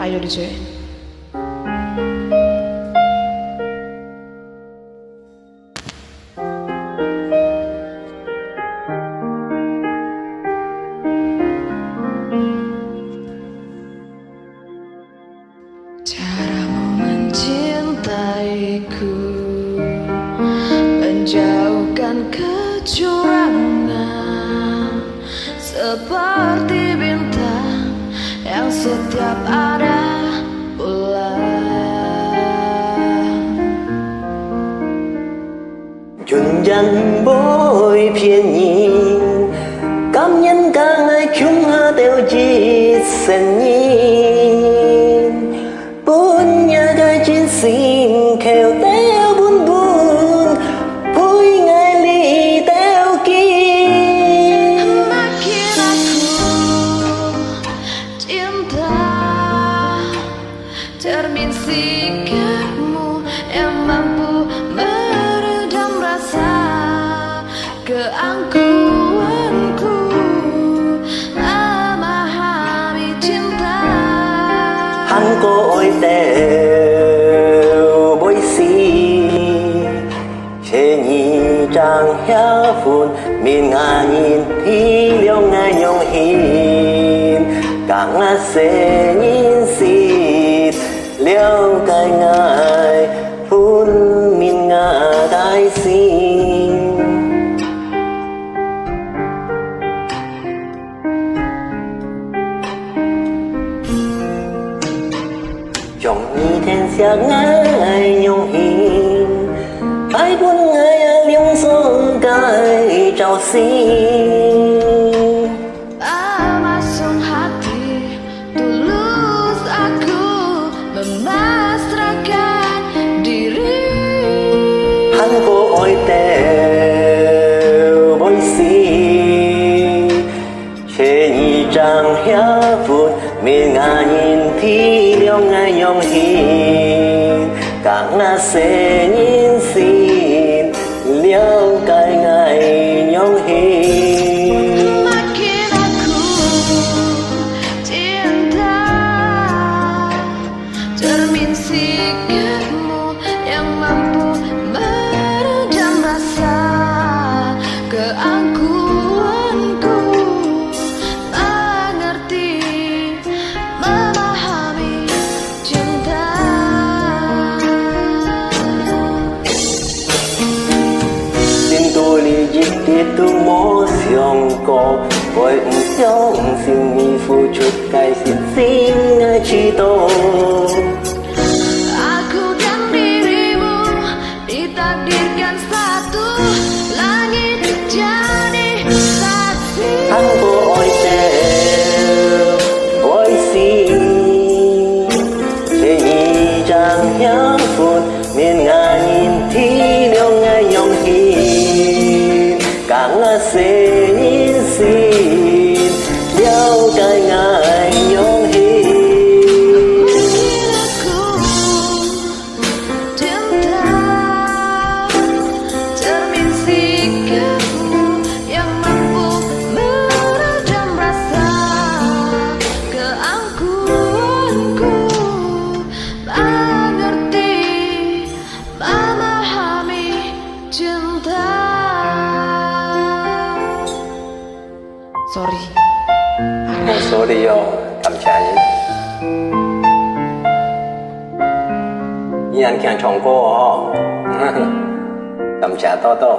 Ayo DJ. Caramu mencintaiku, menjauhkan kecurangan, seperti bintang yang setiap ada bulan. 盡人每片言，感恩更愛窮下掉熱誠意，半夜嘅轉線橋掉半半，配愛你掉見。Makin aku cinta, cermin sikapmu yang mampu meredam rasa keangkuhanku, memahami cinta. Hắn có ôi đều bối xì, chế nhị trang hiá phun, miền ngà nhìn thi liêu ngà nhông hiền, càng ngà xê nhìn xịt, liêu cài ngài phun miền ngà đai xin. Trong nhị thiên xa ngài nhông hiền, ai buồn ngài liêu sông cài trao xin. Langsung hati tulus aku memasrahkan diri. Hắn có ôi đều bối xì, chế nhị trang hiá phun, miền ngà nhìn thi liêu ngài nhông hiền, càng ngà xê nhìn xin, liêu cài ngài nhông hiền. Makin aku cinta, cermin sikapmu yang mampu meredam rasa keangkuhanku, mengerti, memahami cinta. Xin tôi lý dịch tiết tu mô xiong cô, bởi trong xin mi phu chút cái xin xin chi tô. Aku dan dirimu ditakdirkan satu, langit jadi saksi. Hắn có ôi đều bối xì, chế nhị trang hiá phun, miền ngà nhìn thi liêu ngài nhông hiền, càng ngà xê nhìn xin, liêu cài ngài nhông hiền. Makin aku cinta, cermin sikapmu yang mampu meredam rasa keangkuhanku, mengerti, memahami cinta. Sorry. Một số lý do thẩm trả nhé. Ý anh khen chồng cô hả? Thẩm trả to to.